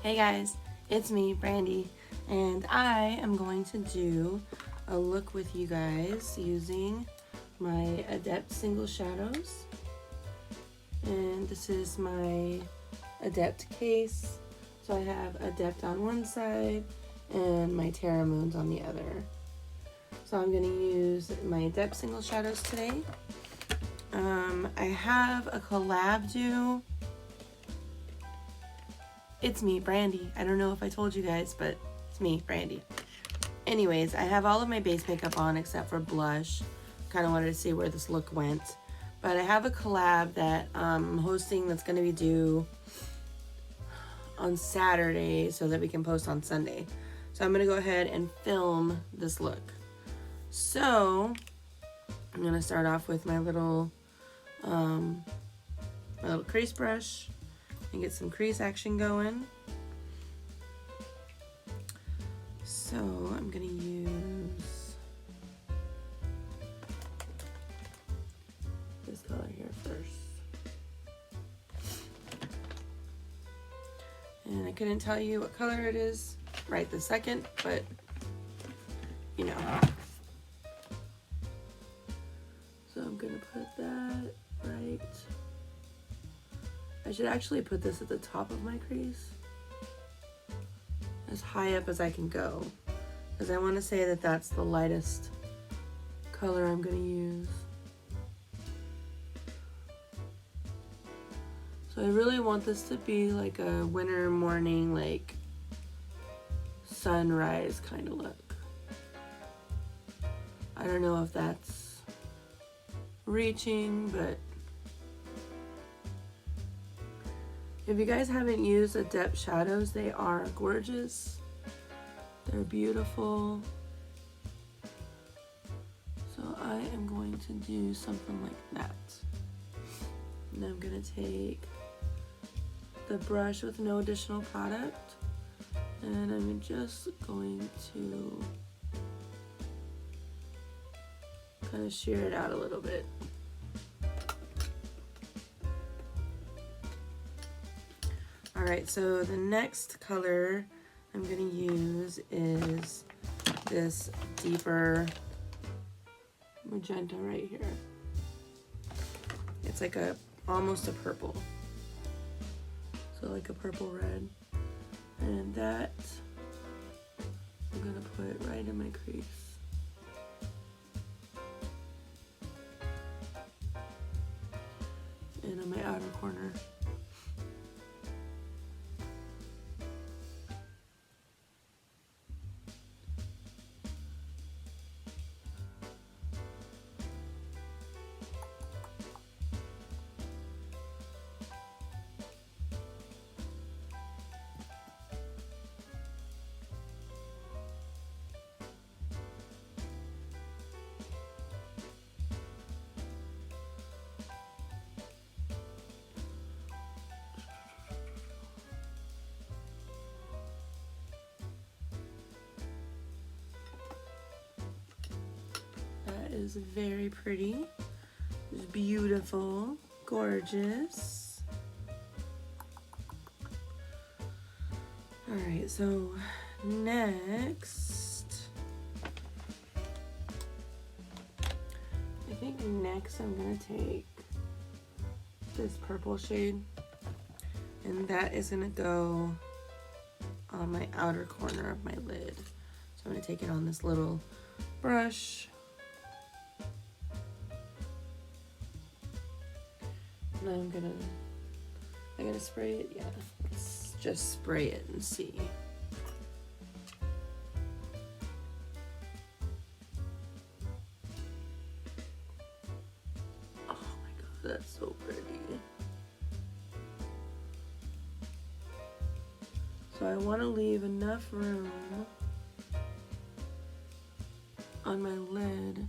Hey guys, it's me, Brandi, and I am going to do a look with you guys using my Adept single shadows. And this is my Adept case. So I have Adept on one side and my Terra Moons on the other. So I'm going to use my Adept single shadows today. I have a collab due. It's me, Brandi. I don't know if I told you guys, but it's me, Brandi. Anyways, I have all of my base makeup on except for blush. Kind of wanted to see where this look went. But I have a collab that I'm hosting that's going to be due on Saturday so that we can post on Sunday. So I'm going to go ahead and film this look. So I'm going to start off with my little crease brush and get some crease action going. So I'm gonna use this color here first. And I couldn't tell you what color it is right this second, but you know. So I'm gonna put that right. I should actually put this at the top of my crease, as high up as I can go, because I want to say that that's the lightest color I'm going to use. So I really want this to be like a winter morning, like sunrise kind of look. I don't know if that's reaching, but if you guys haven't used Adept shadows, they are gorgeous. They're beautiful. So I am going to do something like that. And I'm going to take the brush with no additional product, and I'm just going to kind of shear it out a little bit. Alright, so the next color I'm going to use is this deeper magenta right here. It's like almost a purple. So like a purple red. And that I'm going to put right in my crease. And on my outer corner. Is very pretty. It's beautiful, gorgeous. All right, so next, I think next I'm gonna take this purple shade, and that is gonna go on my outer corner of my lid. So I'm gonna take it on this little brush. And I'm gonna spray it. Yeah, let's just spray it and see. Oh my god, that's so pretty. So I want to leave enough room on my lid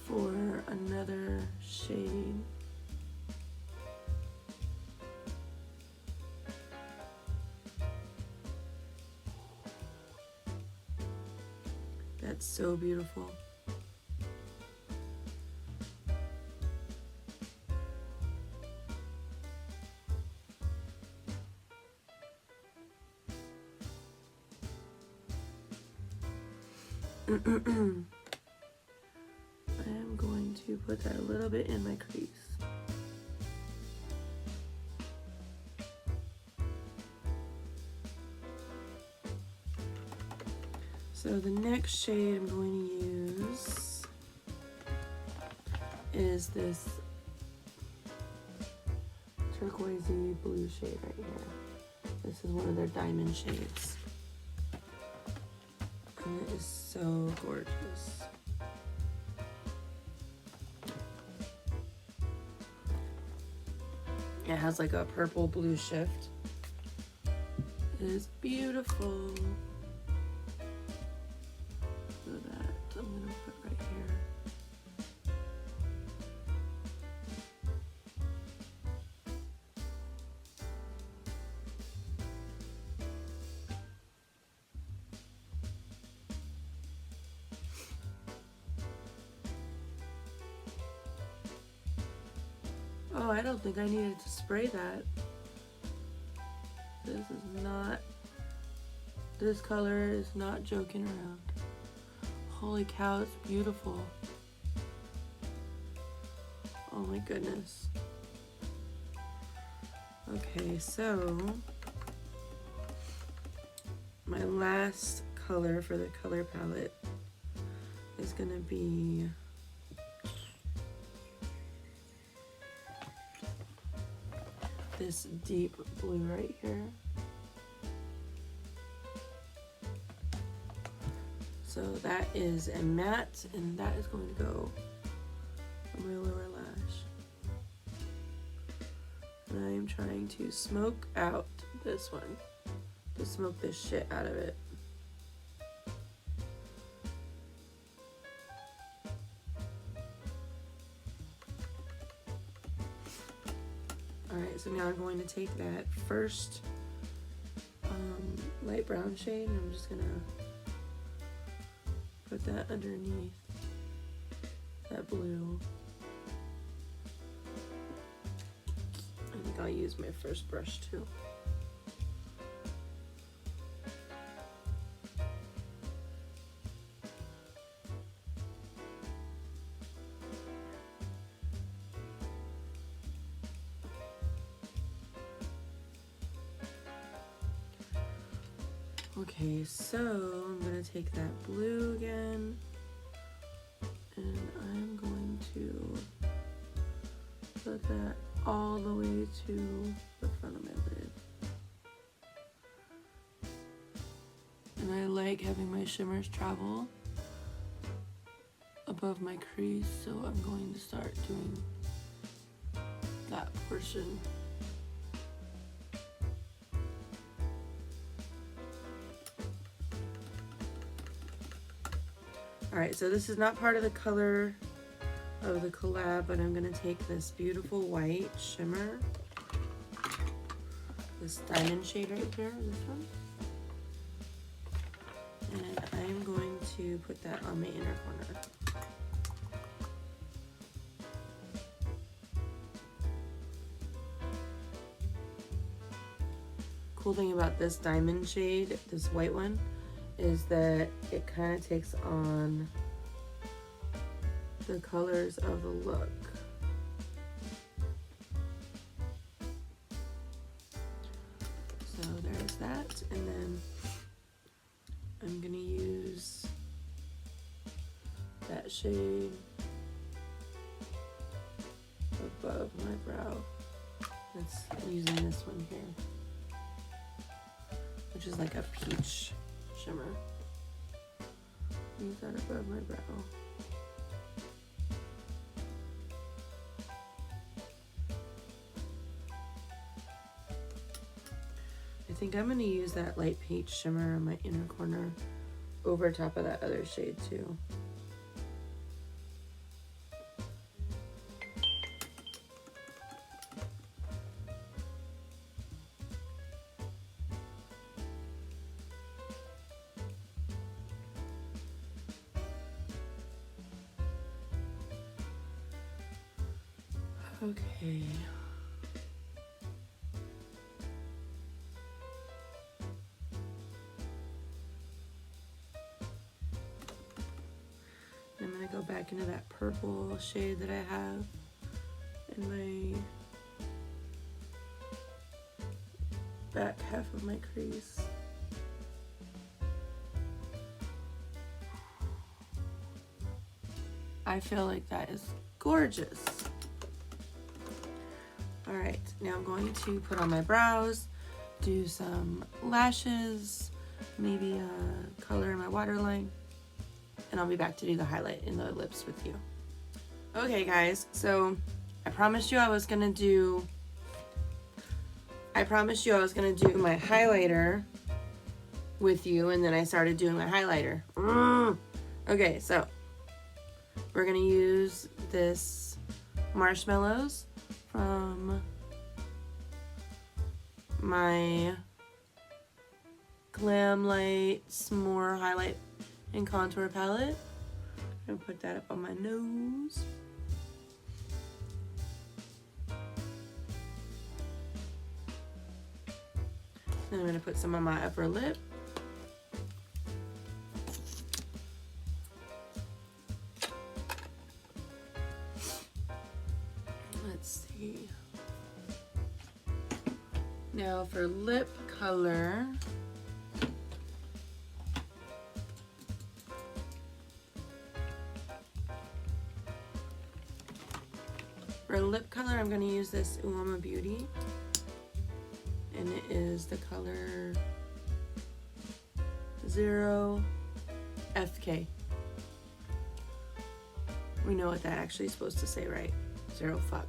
for another shade. That's so beautiful. I'm going to put that a little bit in my crease. So the next shade I'm going to use is this turquoisey blue shade right here. This is one of their diamond shades. And it is so gorgeous. It has like a purple blue shift. It is beautiful. So that I'm gonna put right here. Oh, I don't think I needed to spray that. This color is not joking around. Holy cow, it's beautiful. Oh my goodness. Okay, so my last color for the color palette is gonna be this deep blue right here. So that is a matte, and that is going to go on my lower lash. And I am trying to smoke out this one, to smoke this shit out of it. Alright, so now I'm going to take that first light brown shade, and I'm just going to put that underneath that blue. I think I'll use my first brush too. Okay, so I'm going to take that blue again, and I'm going to put that all the way to the front of my lid. And I like having my shimmers travel above my crease, so I'm going to start doing that portion. Alright, so this is not part of the color of the collab, but I'm going to take this beautiful white shimmer, this diamond shade right here, this one, and I'm going to put that on my inner corner. Cool thing about this diamond shade, this white one, is that it kind of takes on the colors of the look. So there's that, and then I'm gonna use that shade above my brow. That's using this one here, which is like a peach shimmer. Use that above my brow. I think I'm going to use that light peach shimmer on my inner corner over top of that other shade too. Okay. into that purple shade that I have in my back half of my crease. I feel like that is gorgeous. All right, now I'm going to put on my brows, do some lashes, maybe color in my waterline, and I'll be back to do the highlight in the lips with you. Okay guys, so I promised you I was gonna do my highlighter with you, and then I started doing my highlighter. Okay, so we're gonna use this Marshmallows from my Glam Light S'more Highlight and Contour Palette. I'm gonna put that up on my nose. Then I'm gonna put some on my upper lip. Let's see. Now for lip color, I'm going to use this Uoma Beauty, and it is the color 0FK. We know what that actually is supposed to say, right? 0 fuck.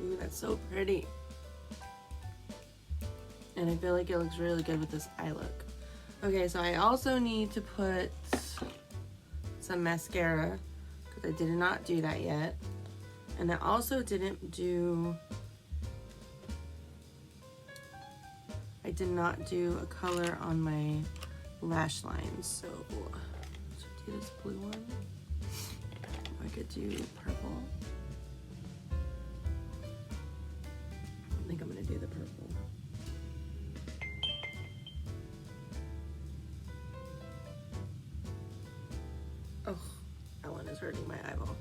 Ooh, that's so pretty. And I feel like it looks really good with this eye look. Okay, so I also need to put some mascara because I did not do that yet. And I also didn't do, I did not do a color on my lash lines. So let's do this blue one. I could do purple. I think I'm gonna do the purple. Oh, that one is hurting my eyeball.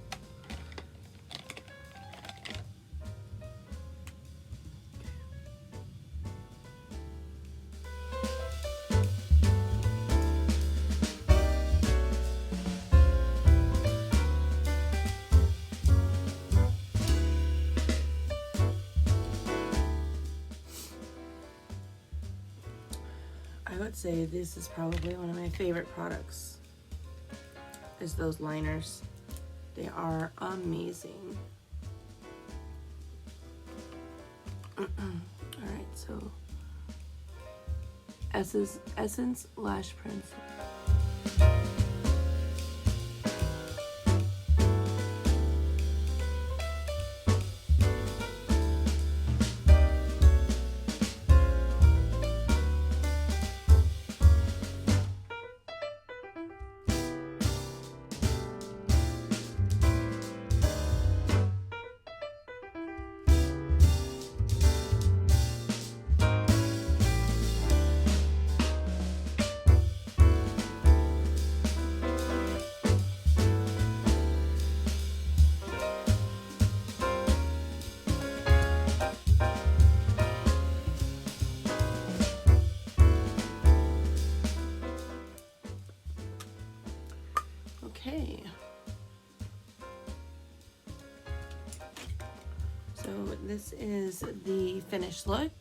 I would say this is probably one of my favorite products, is those liners. They are amazing. All right, so Essence Lash Pencil. Okay, so this is the finished look.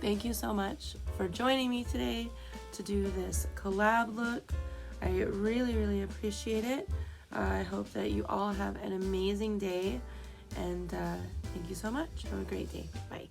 Thank you so much for joining me today to do this collab look. I really, really appreciate it. I hope that you all have an amazing day, and thank you so much. Have a great day. Bye.